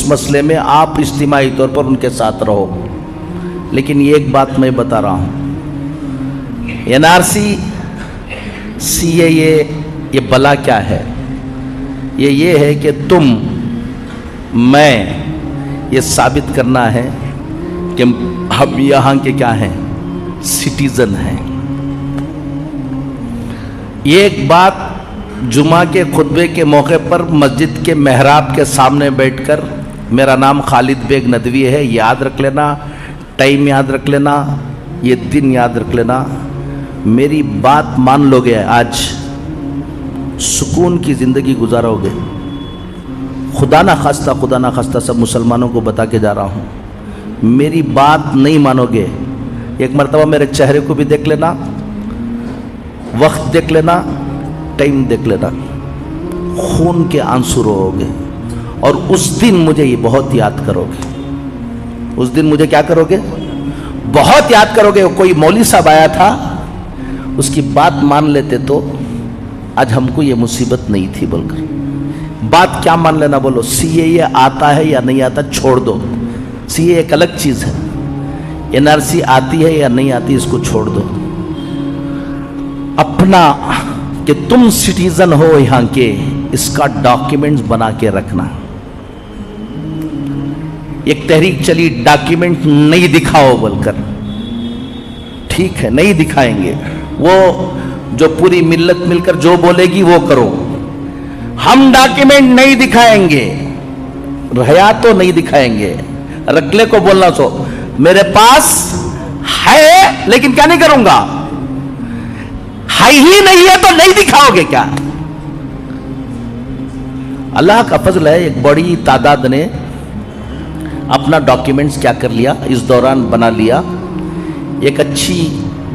उस मसले में आप इज्तिमाई तौर पर उनके साथ रहो। लेकिन ये एक बात मैं बता रहा हूँ, NRC CAA ये बला क्या है? ये है कि तुम मैं ये साबित करना है कि हम यहाँ के क्या हैं, सिटीजन हैं। ये एक बात जुमा के खुतबे के मौके पर मस्जिद के मेहराब के सामने बैठकर, मेरा नाम खालिद बेग नदवी है, याद रख लेना, टाइम याद रख लेना, ये दिन याद रख लेना, मेरी बात मान लोगे आज सुकून की ज़िंदगी गुजारोगे। खुदा ना खास्ता सब मुसलमानों को बता के जा रहा हूँ, मेरी बात नहीं मानोगे, एक मरतबा मेरे चेहरे को भी देख लेना, वक्त देख लेना, टाइम देख लेना, खून के आंसू रोओगे और उस दिन मुझे ये बहुत याद करोगे। उस दिन मुझे क्या करोगे? बहुत याद करोगे। कोई मौलवी साहब आया था, उसकी बात मान लेते तो आज हमको ये मुसीबत नहीं थी बोलकर। बात क्या मान लेना बोलो, CAA आता है या नहीं आता छोड़ दो, CAA एक अलग चीज़ है, NRC आती है या नहीं आती इसको छोड़ दो। अपना कि तुम सिटीजन हो यहाँ के, इसका डॉक्यूमेंट्स बना के रखना। एक तहरीक चली, डॉक्यूमेंट नहीं दिखाओ बोलकर, ठीक है नहीं दिखाएंगे, वो जो पूरी मिल्लत मिलकर जो बोलेगी वो करो, हम डॉक्यूमेंट नहीं दिखाएंगे, रहया तो नहीं दिखाएंगे। रखले को बोलना सो मेरे पास है लेकिन क्या नहीं करूंगा, है ही नहीं है तो नहीं दिखाओगे क्या? अल्लाह का फजल है, एक बड़ी तादाद ने अपना डॉक्यूमेंट्स क्या कर लिया, इस दौरान बना लिया। एक अच्छी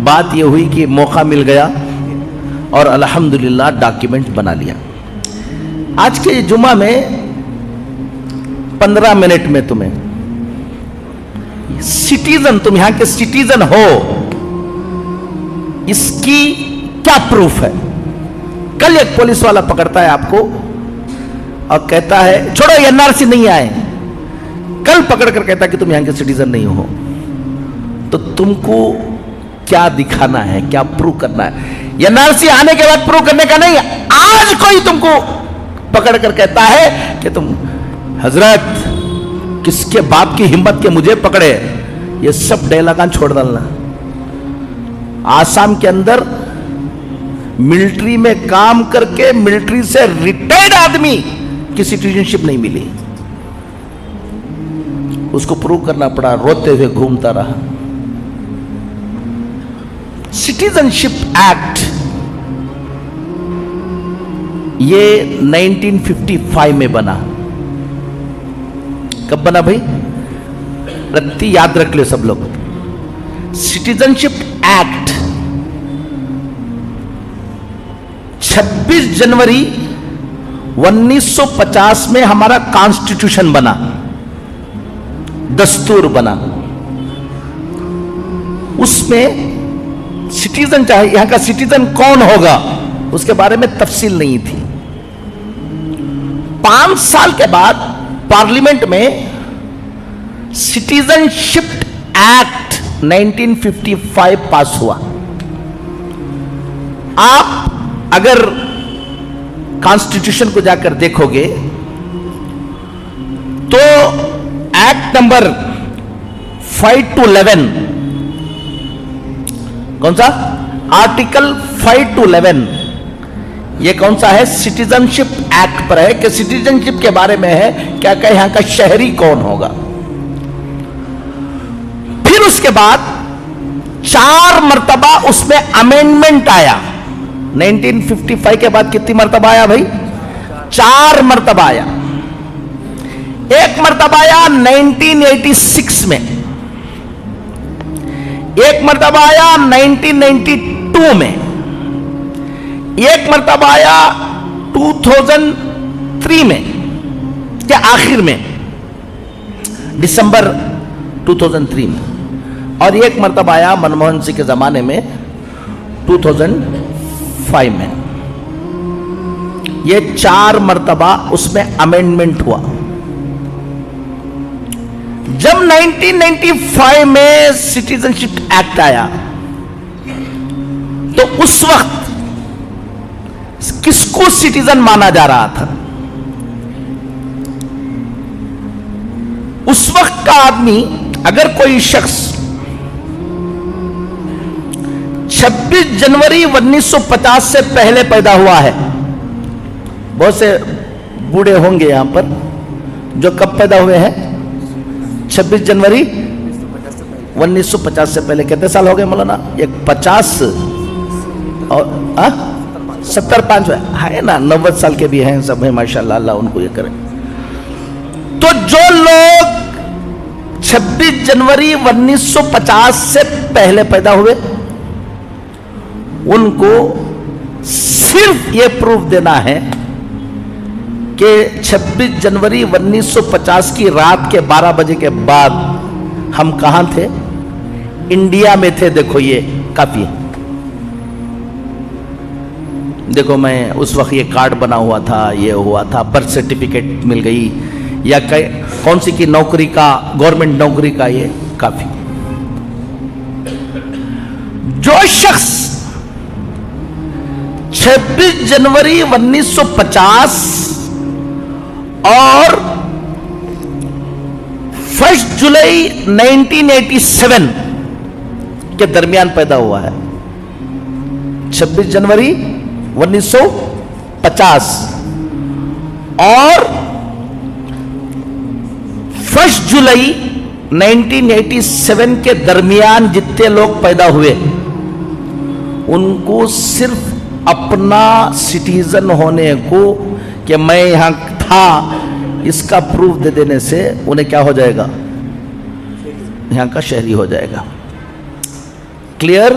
बात यह हुई कि मौका मिल गया और अल्हम्दुलिल्लाह डॉक्यूमेंट्स बना लिया। आज के जुमा में 15 मिनट में तुम्हें सिटीजन, तुम यहां के सिटीजन हो, इसकी क्या प्रूफ है? कल एक पुलिस वाला पकड़ता है आपको और कहता है छोड़ो NRC नहीं आए, कल पकड़ कर कहता है कि तुम यहां के सिटीजन नहीं हो, तो तुमको क्या दिखाना है, क्या प्रूव करना है? NRC आने के बाद प्रूव करने का नहीं, आज कोई तुमको पकड़ कर कहता है कि तुम हजरत किसके बाप की हिम्मत के मुझे पकड़े, ये सब डायलॉग छोड़ डालना। आसाम के अंदर मिलिट्री में काम करके मिलिट्री से रिटायर्ड आदमी की सिटीजनशिप नहीं मिली, उसको प्रूव करना पड़ा, रोते हुए घूमता रहा। सिटीजनशिप एक्ट ये 1955 में बना। कब बना भाई? रत्ती याद रख ले सब लोग। सिटीजनशिप एक्ट 26 जनवरी 1950 में हमारा कॉन्स्टिट्यूशन बना, दस्तूर बना। उसमें सिटीजन चाहे यहां का सिटीजन कौन होगा उसके बारे में तफसील नहीं थी। 5 साल के बाद पार्लियामेंट में सिटीजनशिप एक्ट 1955 पास हुआ। आप अगर कॉन्स्टिट्यूशन को जाकर देखोगे तो एक्ट नंबर 5 to 11, कौन सा आर्टिकल 5 to 11, ये कौन सा है? सिटीजनशिप एक्ट पर है कि सिटीजनशिप के बारे में है क्या क्या, यहां का शहरी कौन होगा। फिर उसके बाद 4 मर्तबा उसमें अमेंडमेंट आया। 1955 के बाद कितनी मर्तबा आया भाई? 4 मर्तबा आया। एक मर्तबा आया 1986 में, एक मर्तबा आया 1992 में, एक मर्तबा आया 2003 में के आखिर में, दिसंबर 2003 में, और एक मर्तबा आया मनमोहन सिंह के जमाने में 2005 में। ये 4 मर्तबा उसमें अमेंडमेंट हुआ। जब 1995 में सिटीजनशिप एक्ट आया तो उस वक्त किसको सिटीजन माना जा रहा था? उस वक्त का आदमी, अगर कोई शख्स 26 जनवरी 1950 से पहले पैदा हुआ है, बहुत से बूढ़े होंगे यहां पर जो कब पैदा हुए हैं? 26 जनवरी 1950 से पहले। कितने साल हो गए मौलाना? एक 50 और 75 है ना, 90 साल के भी हैं सब हैं माशाल्लाह, अल्लाह उनको ये करे। तो जो लोग 26 जनवरी 1950 से पहले पैदा हुए, उनको सिर्फ ये प्रूफ देना है कि 26 जनवरी 1950 की रात के 12 बजे के बाद हम कहां थे? इंडिया में थे। देखो ये काफी है। देखो मैं उस वक्त ये कार्ड बना हुआ था, ये हुआ था, बर्थ सर्टिफिकेट मिल गई, या कौन सी की नौकरी का, गवर्नमेंट नौकरी का, ये काफी। जो शख्स 26 जनवरी 1950 और 1 जुलाई 1987 के दरमियान पैदा हुआ है, 26 जनवरी 1950 और 1 जुलाई 1987 के दरमियान जितने लोग पैदा हुए, उनको सिर्फ अपना सिटीजन होने को, कि मैं यहां था, इसका प्रूफ दे देने से उन्हें क्या हो जाएगा? यहां का शहरी हो जाएगा। क्लियर?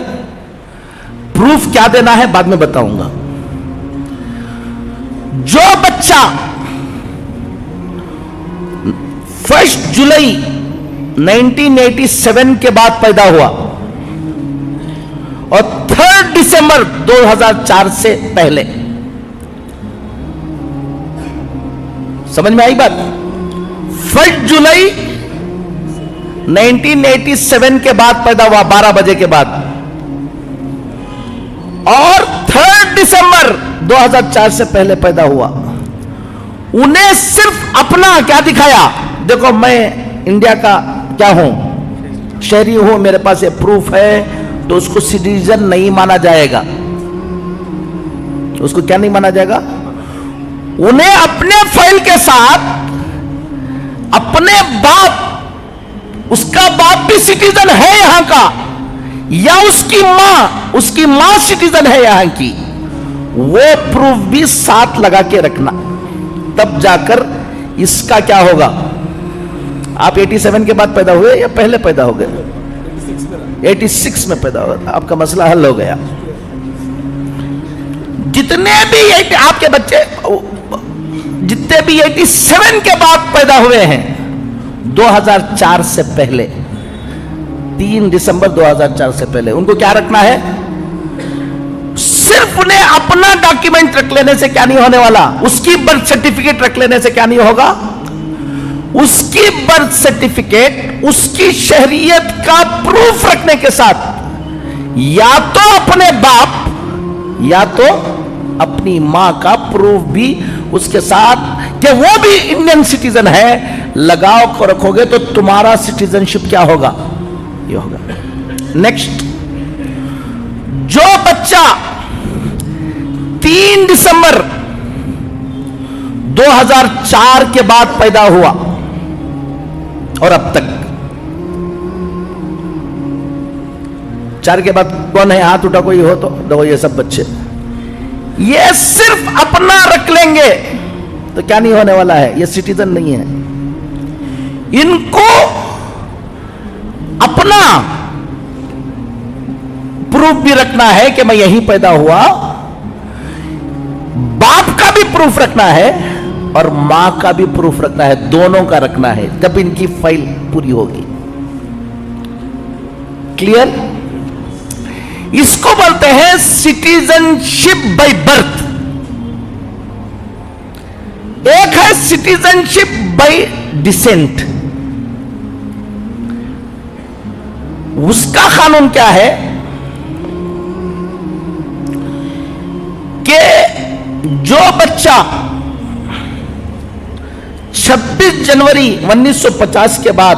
प्रूफ क्या देना है बाद में बताऊंगा। जो बच्चा 1 जुलाई 1987 के बाद पैदा हुआ और 3 दिसंबर 2004 से पहले, समझ में आई बात? 1 जुलाई 1987 के बाद पैदा हुआ 12 बजे के बाद, और 3 दिसंबर 2004 से पहले पैदा हुआ, उन्हें सिर्फ अपना क्या दिखाया? देखो मैं इंडिया का क्या हूं, शहरी हूं, मेरे पास ये प्रूफ है, तो उसको सिटीजन नहीं माना जाएगा। उसको क्या नहीं माना जाएगा? उन्हें अपने फाइल के साथ अपने बाप, उसका बाप भी सिटीजन है यहां का, या उसकी मां सिटीजन है यहां की, वो प्रूफ भी साथ लगा के रखना, तब जाकर इसका क्या होगा। आप 87 के बाद पैदा हुए या पहले पैदा हो गए? 86 में पैदा हुआ था, आपका मसला हल हो गया। जितने भी आपके बच्चे जितने भी 87 के बाद पैदा हुए हैं 2004 से पहले, 3 दिसंबर 2004 से पहले, उनको क्या रखना है? सिर्फ उन्हें अपना डॉक्यूमेंट रख लेने से क्या नहीं होने वाला, उसकी बर्थ सर्टिफिकेट रख लेने से क्या नहीं होगा, उसकी बर्थ सर्टिफिकेट, उसकी शहरियत का प्रूफ रखने के साथ या तो अपने बाप या तो अपनी मां का प्रूफ भी उसके साथ कि वो भी इंडियन सिटीजन है, लगाव को रखोगे तो तुम्हारा सिटीजनशिप क्या होगा? ये होगा। नेक्स्ट, जो बच्चा 3 दिसंबर 2004 के बाद पैदा हुआ और अब तक, 4 के बाद कौन है? हाथ उठा कोई हो तो देखो, ये सब बच्चे ये सिर्फ अपना रख लेंगे तो क्या नहीं होने वाला है, ये सिटीजन नहीं है। इनको अपना प्रूफ भी रखना है कि मैं यहीं पैदा हुआ, बाप का भी प्रूफ रखना है और मां का भी प्रूफ रखना है, दोनों का रखना है, तब इनकी फाइल पूरी होगी। क्लियर? इसको बोलते हैं सिटीजनशिप बाय बर्थ। एक है सिटीजनशिप बाय डिसेंट, उसका कानून क्या है कि जो बच्चा 26 जनवरी 1950 के बाद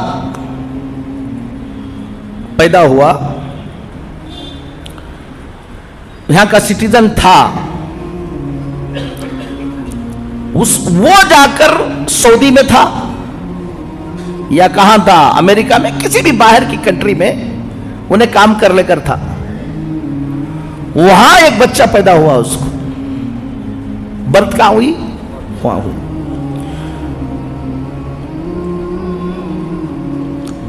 पैदा हुआ, यहां का सिटीजन था, वो जाकर सऊदी में था या कहां था, अमेरिका में, किसी भी बाहर की कंट्री में उन्हें काम कर लेकर था, वहां एक बच्चा पैदा हुआ, उसको बर्थ कहां हुई, वहां हुई।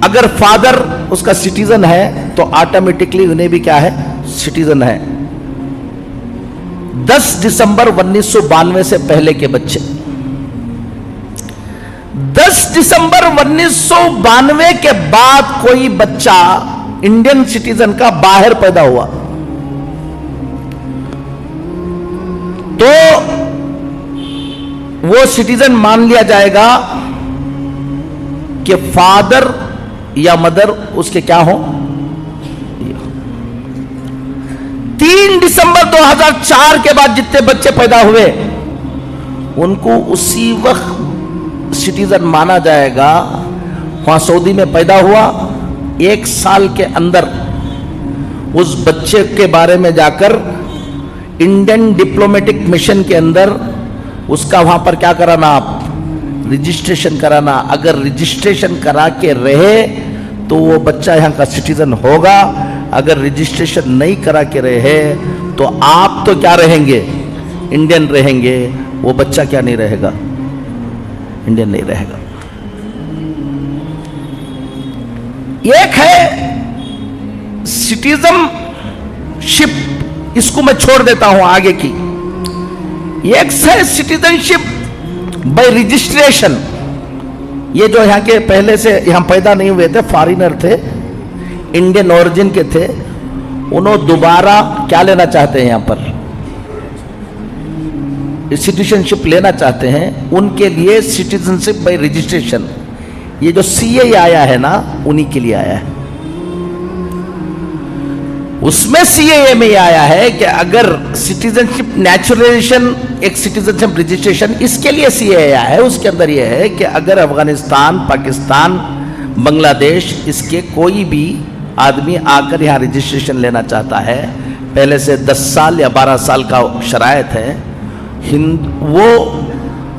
अगर फादर उसका सिटीजन है तो ऑटोमेटिकली उन्हें भी क्या है, सिटीजन है। 10 दिसंबर 1992 से पहले के बच्चे, 10 दिसंबर 1992 के बाद कोई बच्चा इंडियन सिटीजन का बाहर पैदा हुआ तो वो सिटीजन मान लिया जाएगा कि फादर या मदर उसके क्या हो। 3 दिसंबर 2004 के बाद जितने बच्चे पैदा हुए उनको उसी वक्त सिटीजन माना जाएगा। वहां सऊदी में पैदा हुआ, 1 साल के अंदर उस बच्चे के बारे में जाकर इंडियन डिप्लोमेटिक मिशन के अंदर उसका वहां पर क्या कराना, आप रजिस्ट्रेशन कराना। अगर रजिस्ट्रेशन करा के रहे तो वो बच्चा यहां का सिटीजन होगा, अगर रजिस्ट्रेशन नहीं करा के रहे तो आप तो क्या रहेंगे, इंडियन रहेंगे, वो बच्चा क्या नहीं रहेगा, इंडियन नहीं रहेगा। एक है सिटीजनशिप, इसको मैं छोड़ देता हूं आगे की। एक है सिटीजनशिप बाय रजिस्ट्रेशन, ये जो यहाँ के पहले से यहाँ पैदा नहीं हुए थे, फॉरेनर थे, इंडियन ओरिजिन के थे, उन्होंने दोबारा क्या लेना चाहते हैं, यहाँ पर सिटीजनशिप लेना चाहते हैं, उनके लिए सिटीजनशिप बाय रजिस्ट्रेशन, ये जो सीए आया है ना, उन्हीं के लिए आया है। उसमें सीएए में आया है कि अगर सिटीजनशिप नेचुरलाइजेशन, एक सिटीजनशिप रजिस्ट्रेशन, इसके लिए सीएए आया है। उसके अंदर यह है कि अगर अफगानिस्तान, पाकिस्तान, बांग्लादेश, इसके कोई भी आदमी आकर यहाँ रजिस्ट्रेशन लेना चाहता है, पहले से 10 साल या 12 साल का शरायत है, वो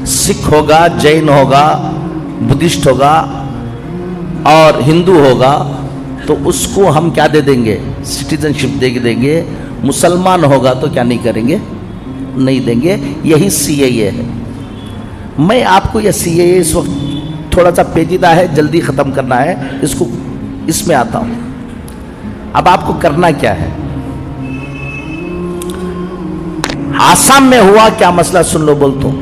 सिख होगा, जैन होगा, बुद्धिस्ट होगा और हिंदू होगा, तो उसको हम क्या दे देंगे, सिटीजनशिप दे देंगे। मुसलमान होगा तो क्या नहीं करेंगे, नहीं देंगे। यही सीएए है। मैं आपको यह सीएए इस वक्त थोड़ा सा पेचीदा है, जल्दी ख़त्म करना है इसको, इसमें आता हूं। अब आपको करना क्या है, आसाम में हुआ क्या मसला सुन लो, बोलता हूं।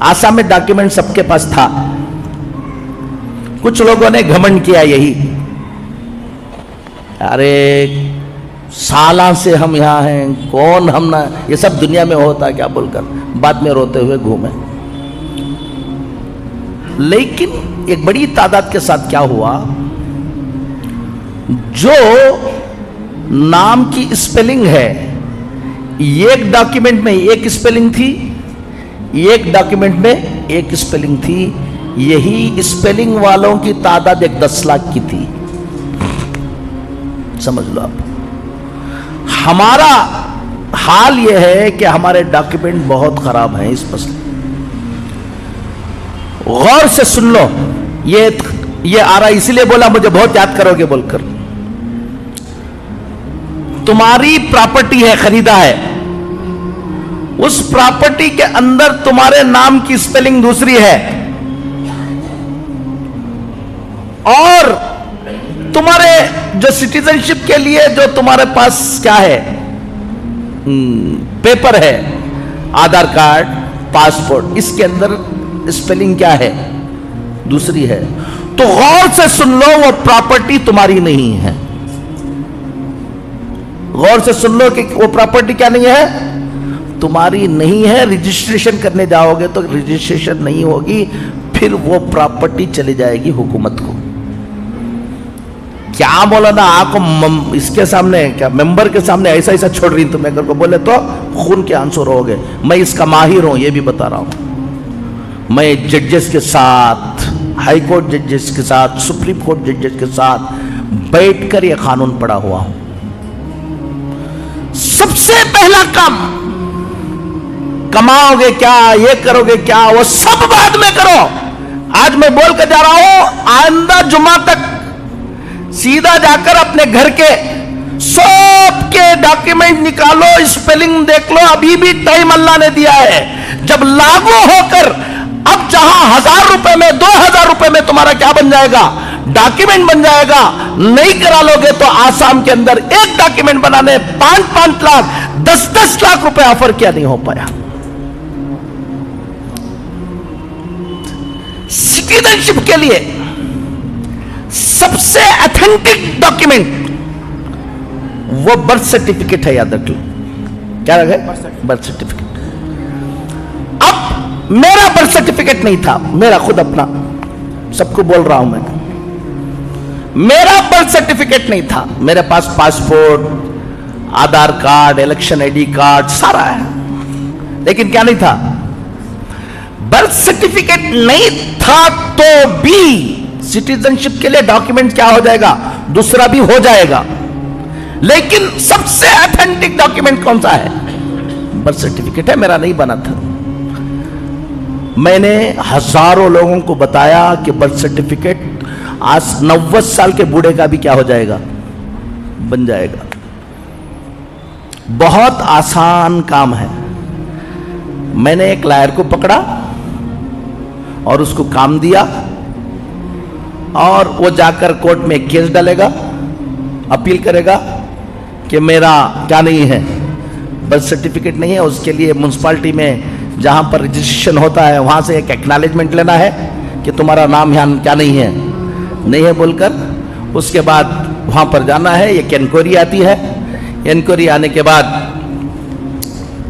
आसाम में डॉक्यूमेंट सबके पास था, कुछ लोगों ने घमंड किया यही, अरे सालों से हम यहां हैं, कौन हम ना, ये सब दुनिया में होता क्या बोलकर बाद में रोते हुए घूमे। लेकिन एक बड़ी तादाद के साथ क्या हुआ, जो नाम की स्पेलिंग है, एक डॉक्यूमेंट में एक स्पेलिंग थी, एक डॉक्यूमेंट में एक स्पेलिंग थी, यही स्पेलिंग वालों की तादाद 10 लाख की थी। समझ लो आप, हमारा हाल यह है कि हमारे डॉक्यूमेंट बहुत खराब हैं इस मसले। गौर से सुन लो, ये आ रहा, इसीलिए बोला मुझे बहुत याद करोगे बोलकर। तुम्हारी प्रॉपर्टी है, खरीदा है, उस प्रॉपर्टी के अंदर तुम्हारे नाम की स्पेलिंग दूसरी है और तुम्हारे जो सिटीजनशिप के लिए जो तुम्हारे पास क्या है, पेपर है, आधार कार्ड, पासपोर्ट, इसके अंदर स्पेलिंग क्या है, दूसरी है। तो गौर से सुन लो, वो प्रॉपर्टी तुम्हारी नहीं है। गौर से सुन लो कि वो प्रॉपर्टी क्या नहीं है, तुम्हारी नहीं है। रजिस्ट्रेशन करने जाओगे तो रजिस्ट्रेशन नहीं होगी, फिर वो प्रॉपर्टी चली जाएगी हुकूमत को। क्या बोला ना आपको इसके सामने, क्या मेंबर के सामने ऐसा ऐसा छोड़ रही तुम अगर को बोले तो खून के आंसू रहोगे। मैं इसका माहिर हूं, ये भी बता रहा हूं। मैं जजेस के साथ, हाई कोर्ट जजेस के साथ, सुप्रीम कोर्ट जजेस के साथ बैठकर ये कानून पढ़ा हुआ हूं। सबसे पहला काम, कमाओगे क्या, ये करोगे क्या, वो सब बाद में करो। आज मैं बोल कर जा रहा हूं, आइंदा जुमा तक सीधा जाकर अपने घर के सब के डॉक्यूमेंट निकालो, स्पेलिंग देख लो। अभी भी टाइम अल्लाह ने दिया है। जब लागू होकर अब जहां 1000 रुपए में 2000 रुपए में तुम्हारा क्या बन जाएगा, डॉक्यूमेंट बन जाएगा। नहीं करा लोगे तो आसाम के अंदर एक डॉक्यूमेंट बनाने 5-5 लाख 10-10 लाख रुपए ऑफर किया, नहीं हो पाया। सिटीजनशिप के लिए सबसे ऑथेंटिक डॉक्यूमेंट वो बर्थ सर्टिफिकेट है, याद रख लो। क्या रखे? Birth certificate. अब मेरा बर्थ सर्टिफिकेट नहीं था, मेरा खुद अपना, सबको बोल रहा हूं मैं, मेरा बर्थ सर्टिफिकेट नहीं था। मेरे पास पासपोर्ट, आधार कार्ड, इलेक्शन आईडी कार्ड सारा है, लेकिन क्या नहीं था? बर्थ सर्टिफिकेट नहीं था तो भी सिटीजनशिप के लिए डॉक्यूमेंट क्या हो जाएगा, दूसरा भी हो जाएगा। लेकिन सबसे ऑथेंटिक डॉक्यूमेंट कौन सा है? बर्थ सर्टिफिकेट है। मेरा नहीं बना था। मैंने हजारों लोगों को बताया कि बर्थ सर्टिफिकेट आज 90 साल के बूढ़े का भी क्या हो जाएगा, बन जाएगा। बहुत आसान काम है। मैंने एक लायर को पकड़ा और उसको काम दिया, और वो जाकर कोर्ट में केस डालेगा, अपील करेगा कि मेरा क्या नहीं है, बर्थ सर्टिफिकेट नहीं है। उसके लिए म्युनिसिपैलिटी में जहां पर रजिस्ट्रेशन होता है वहां से एक एक्नॉलेजमेंट लेना है कि तुम्हारा नाम यहाँ क्या नहीं है बोलकर। उसके बाद वहां पर जाना है, एक इंक्वायरी आती है। इंक्वायरी आने के बाद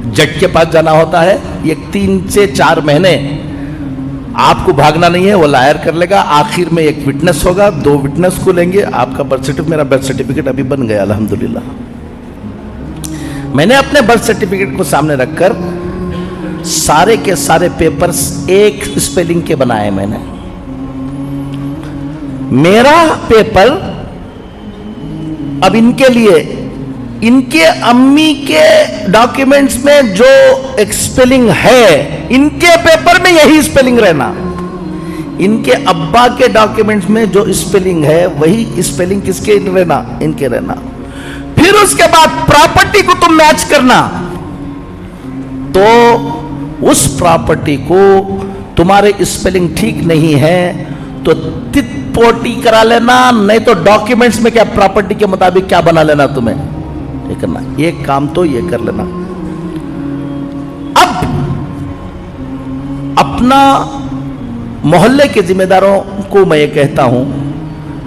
जज के पास जाना होता है। ये 3 से 4 महीने आपको भागना नहीं है, वो लायर कर लेगा। आखिर में एक विटनेस होगा, 2 विटनेस को लेंगे, आपका बर्थ सर्टिफिकेट, मेरा बर्थ सर्टिफिकेट अभी बन गया अल्हम्दुलिल्लाह। मैंने अपने बर्थ सर्टिफिकेट को सामने रखकर सारे के सारे पेपर्स एक स्पेलिंग के बनाए। मैंने मेरा पेपर अब इनके लिए, इनके अम्मी के डॉक्यूमेंट्स में जो एक स्पेलिंग है, इनके पेपर में यही स्पेलिंग रहना। इनके अब्बा के डॉक्यूमेंट्स में जो स्पेलिंग है वही स्पेलिंग किसके रहना, इनके रहना। फिर उसके बाद प्रॉपर्टी को तुम मैच करना, तो उस प्रॉपर्टी को तुम्हारे स्पेलिंग ठीक नहीं है तो तितपोटी करा लेना, नहीं तो डॉक्यूमेंट्स में क्या प्रॉपर्टी के मुताबिक क्या बना लेना तुम्हें, ये करना। ये काम तो ये कर लेना। अब अपना मोहल्ले के जिम्मेदारों को मैं ये कहता हूं,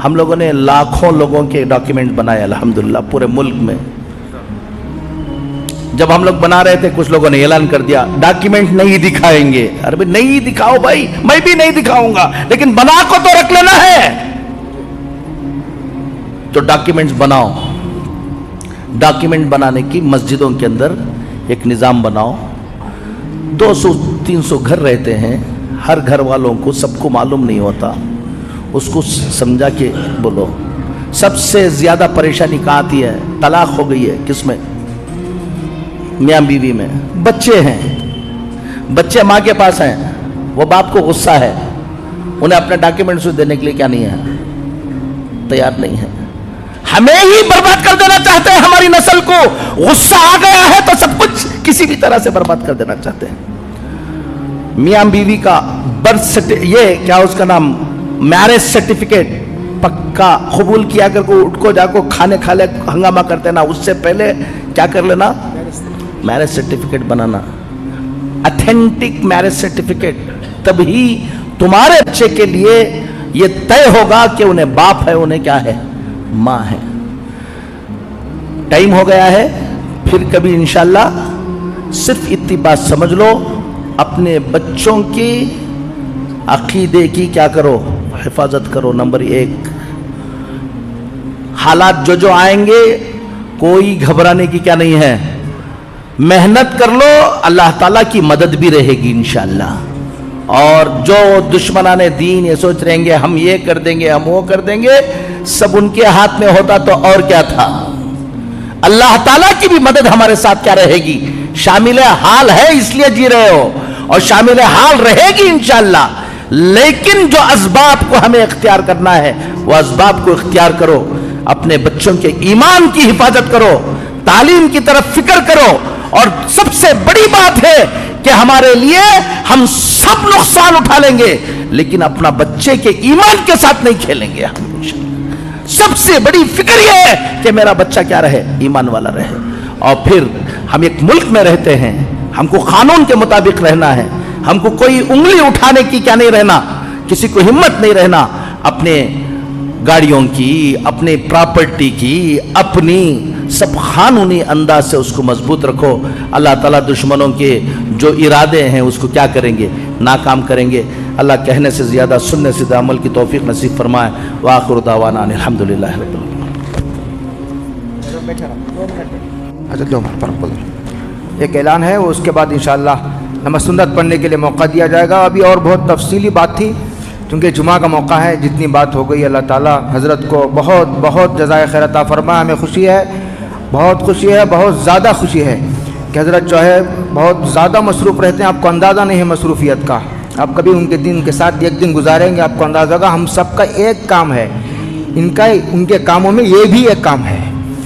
हम लोगों ने लाखों लोगों के डॉक्यूमेंट बनाए अल्हम्दुलिल्लाह पूरे मुल्क में। जब हम लोग बना रहे थे कुछ लोगों ने ऐलान कर दिया डॉक्यूमेंट नहीं दिखाएंगे। अरे भाई नहीं दिखाओ भाई, मैं भी नहीं दिखाऊंगा, लेकिन बना को तो रख लेना है। तो डॉक्यूमेंट्स बनाओ। डॉक्यूमेंट बनाने की मस्जिदों के अंदर एक निज़ाम बनाओ। 200-300 घर रहते हैं, हर घर वालों को सबको मालूम नहीं होता, उसको समझा के बोलो। सबसे ज्यादा परेशानी कहाँ आती है? तलाक हो गई है, किसमें? मियाँ बीवी में। बच्चे हैं, बच्चे माँ के पास हैं, वो बाप को गुस्सा है, उन्हें अपने डॉक्यूमेंट्स देने के लिए क्या नहीं है, तैयार नहीं है। हमें ही बर्बाद कर देना चाहते हैं, हमारी नस्ल को गुस्सा आ गया है तो सब कुछ किसी भी तरह से बर्बाद कर देना चाहते हैं। मियाँ बीवी का बर्थ सर्टिफिकेट, ये क्या उसका नाम, मैरिज सर्टिफिकेट पक्का कबूल किया कर को उठ को जाको खाने खा ले हंगामा करते ना, उससे पहले क्या कर लेना, मैरिज सर्टिफिकेट बनाना, ऑथेंटिक मैरिज सर्टिफिकेट। तभी तुम्हारे बच्चे के लिए यह तय होगा कि उन्हें बाप है, उन्हें क्या है, मां है। टाइम हो गया है, फिर कभी इंशाल्लाह। सिर्फ इतनी बात समझ लो, अपने बच्चों की अकीदे की क्या करो, हिफाजत करो। नंबर 1 हालात जो आएंगे कोई घबराने की क्या नहीं है, मेहनत कर लो, अल्लाह ताला की मदद भी रहेगी इंशाअल्लाह। और जो दुश्मनाने दीन ये सोच रहेंगे हम ये कर देंगे हम वो कर देंगे, सब उनके हाथ में होता तो और क्या था। अल्लाह ताला की भी मदद हमारे साथ क्या रहेगी, शामिल हाल है इसलिए जी रहे हो और शामिल हाल रहेगी इंशाअल्लाह। लेकिन जो असबाब को हमें इख्तियार करना है वो असबाब को इख्तियार करो, अपने बच्चों के ईमान की हिफाजत करो, तालीम की तरफ फिक्र करो। और सबसे बड़ी बात है कि हमारे लिए हम सब नुकसान उठा लेंगे लेकिन अपना बच्चे के ईमान के साथ नहीं खेलेंगे हम। सबसे बड़ी फिक्र यह है कि मेरा बच्चा क्या रहे, ईमान वाला रहे। और फिर हम एक मुल्क में रहते हैं, हमको कानून के मुताबिक रहना है, हमको कोई उंगली उठाने की क्या नहीं रहना, किसी को हिम्मत नहीं रहना अपने गाड़ियों की, अपने प्रॉपर्टी की, अपनी सब कानूनी अंदाज से उसको मजबूत रखो। अल्लाह ताला दुश्मनों के जो इरादे हैं उसको क्या करेंगे, नाकाम करेंगे। अल्लाह कहने से ज़्यादा सुनने से अमल की तौफीक नसीब फरमाए। व आखिर दावाना अल्हम्दुलिल्लाह रब्बिल आलमीन। अच्छा 2 मिनट पर एक ऐलान है, उसके बाद इंशाअल्लाह नमाज़ सुन्नत पढ़ने के लिए मौका दिया जाएगा। अभी और बहुत तफसीली बात थी, क्योंकि जुमा का मौका है, जितनी बात हो गई अल्लाह ताला हज़रत को बहुत बहुत जज़ाए खैर अता फरमाए। हमें खुशी है, बहुत खुशी है, बहुत ज़्यादा खुशी है कि हज़रत जो है बहुत ज़्यादा मसरूफ़ रहते हैं। आपको अंदाज़ा नहीं है मसरूफ़ियत का, आप कभी उनके दिन के साथ एक दिन गुजारेंगे आपको अंदाज़ा होगा। हम सबका एक काम है, इनका उनके कामों में ये भी एक काम है।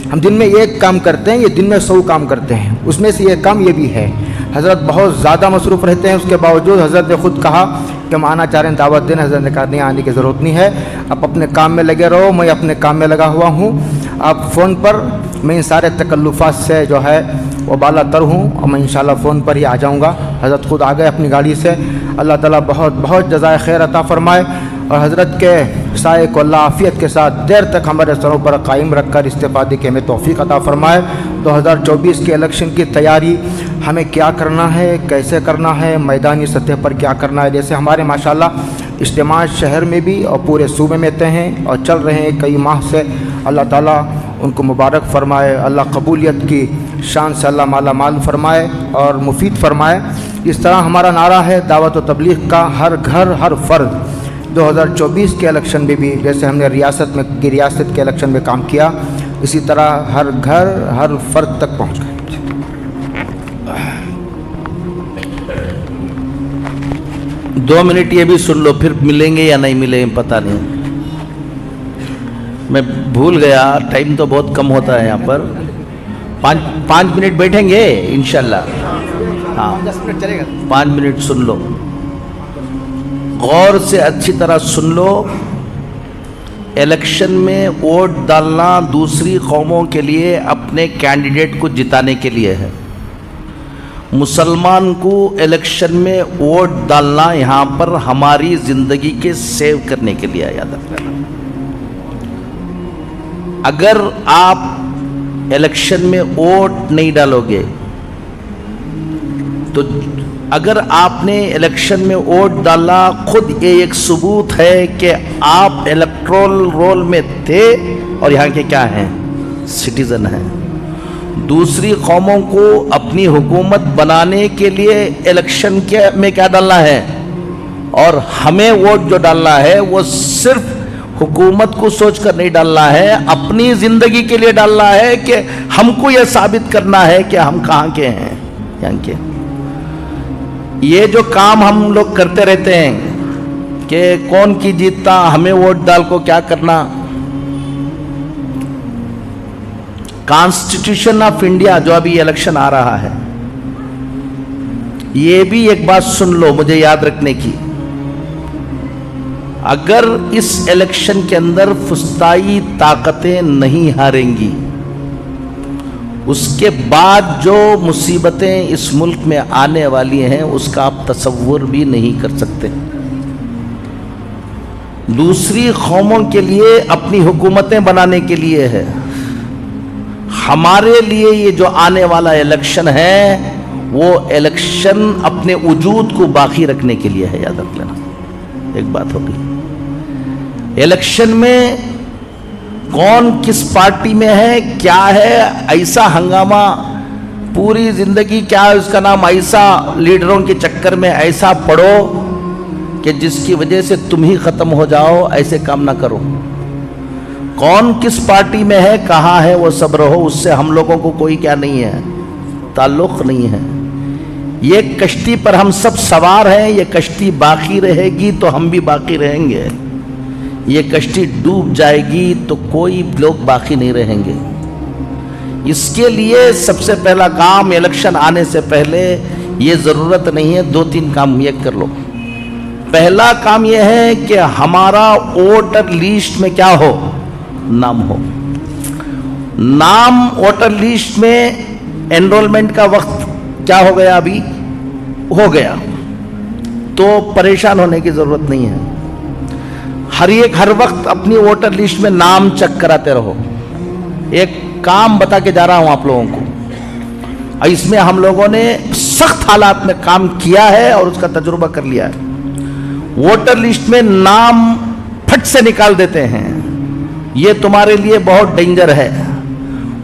हम दिन में एक काम करते हैं, ये दिन में 100 काम करते हैं, उसमें से एक काम ये भी है। हज़रत बहुत ज़्यादा मसरूफ़ रहते हैं, उसके बावजूद हज़रत ने ख़ुद कहा कि हम आना चाह रहे हैं, दावत देना। हज़रत ने कहा नहीं, आने की ज़रूरत नहीं है, आप अपने काम में लगे रहो, मैं अपने काम में लगा हुआ हूँ। आप फ़ोन पर, मैं इन सारे तकल्लुफ़ात से जो है वो बाला तर हूँ और मैं इंशाअल्लाह फ़ोन पर ही आ जाऊँगा। हज़रत ख़ुद आ गए अपनी गाड़ी से। अल्लाह ताला बहुत बहुत जज़ाए खैर अता फ़रमाए और हज़रत के साए को अल्लाह आफ़ियत के साथ देर तक हमारे सरों पर कायम रख कर इस्तेफ़ादे की हमें तौफ़ीक़ अता फ़रमाए। 2024 के इलेक्शन की तैयारी हमें क्या करना है, कैसे करना है, मैदानी सतह पर क्या करना है। जैसे हमारे माशाअल्लाह इज्तिमा शहर में भी और पूरे सूबे में तय हैं और चल रहे हैं कई माह से। अल्लाह ताला उनको मुबारक फ़रमाए, अल्लाह कबूलियत की शान से अल्लाह माला माल फ़रमाए और मुफीद फ़रमाए। इस तरह हमारा नारा है दावत व तबलीग का, हर घर हर फ़र्द। 2024 के इलेक्शन में भी जैसे हमने रियासत के इलेक्शन में काम किया, इसी तरह हर घर हर फ़र्द तक पहुँच गए। 2 मिनट ये भी सुन लो, फिर मिलेंगे या नहीं मिलेंगे पता नहीं, मैं भूल गया। टाइम तो बहुत कम होता है यहाँ पर। 5 मिनट बैठेंगे इंशाल्लाह। हाँ 10 मिनट चलेगा। 5 मिनट सुन लो, गौर से अच्छी तरह सुन लो। इलेक्शन में वोट डालना दूसरी कौमों के लिए अपने कैंडिडेट को जिताने के लिए है। मुसलमान को इलेक्शन में वोट डालना यहाँ पर हमारी ज़िंदगी के सेव करने के लिए, याद रखना। अगर आप इलेक्शन में वोट नहीं डालोगे तो अगर आपने इलेक्शन में वोट डाला, खुद ये एक सबूत है कि आप इलेक्टोरल रोल में थे और यहाँ के क्या हैं, सिटीज़न हैं। दूसरी कौमों को अपनी हुकूमत बनाने के लिए इलेक्शन के में क्या डालना है, और हमें वोट जो डालना है वो सिर्फ हुकूमत को सोचकर नहीं डालना है, अपनी ज़िंदगी के लिए डालना है कि हमको यह साबित करना है कि हम कहाँ के हैं, यहाँ के। ये जो काम हम लोग करते रहते हैं कि कौन की जीतता, हमें वोट डाल को क्या करना। कॉन्स्टिट्यूशन ऑफ इंडिया जो अभी इलेक्शन आ रहा है, ये भी एक बात सुन लो मुझे याद रखने की। अगर इस इलेक्शन के अंदर फुस्ताई ताकतें नहीं हारेंगी, उसके बाद जो मुसीबतें इस मुल्क में आने वाली हैं उसका आप तसव्वुर भी नहीं कर सकते। दूसरी कौमों के लिए अपनी हुकूमतें बनाने के लिए है, हमारे लिए ये जो आने वाला इलेक्शन है वो इलेक्शन अपने वजूद को बाकी रखने के लिए है, याद रख लेना। एक बात होगी, इलेक्शन में कौन किस पार्टी में है, क्या है, ऐसा हंगामा पूरी जिंदगी, क्या है उसका नाम, ऐसा लीडरों के चक्कर में ऐसा पड़ो कि जिसकी वजह से तुम ही खत्म हो जाओ, ऐसे काम ना करो। कौन किस पार्टी में है, कहाँ है, वो सब रहो, उससे हम लोगों को कोई क्या नहीं है, ताल्लुक नहीं है। ये कश्ती पर हम सब सवार हैं, ये कश्ती बाकी रहेगी तो हम भी बाकी रहेंगे, ये कश्ती डूब जाएगी तो कोई लोग बाकी नहीं रहेंगे। इसके लिए सबसे पहला काम, इलेक्शन आने से पहले ये ज़रूरत नहीं है, 2-3 काम ये कर लो। पहला काम यह है कि हमारा वोटर लिस्ट में क्या हो, नाम हो। नाम वोटर लिस्ट में एनरोलमेंट का वक्त क्या हो गया, अभी हो गया, तो परेशान होने की ज़रूरत नहीं है। हर वक्त अपनी वोटर लिस्ट में नाम चेक कराते रहो। एक काम बता के जा रहा हूं आप लोगों को, इसमें हम लोगों ने सख्त हालात में काम किया है और उसका तजुर्बा कर लिया है। वोटर लिस्ट में नाम फट से निकाल देते हैं, ये तुम्हारे लिए बहुत डेंजर है।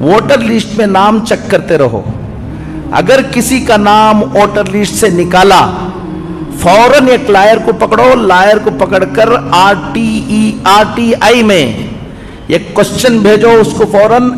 वोटर लिस्ट में नाम चेक करते रहो। अगर किसी का नाम वोटर लिस्ट से निकाला, फौरन एक लायर को पकड़ो, लायर को पकड़कर RTI में एक क्वेश्चन भेजो उसको फौरन,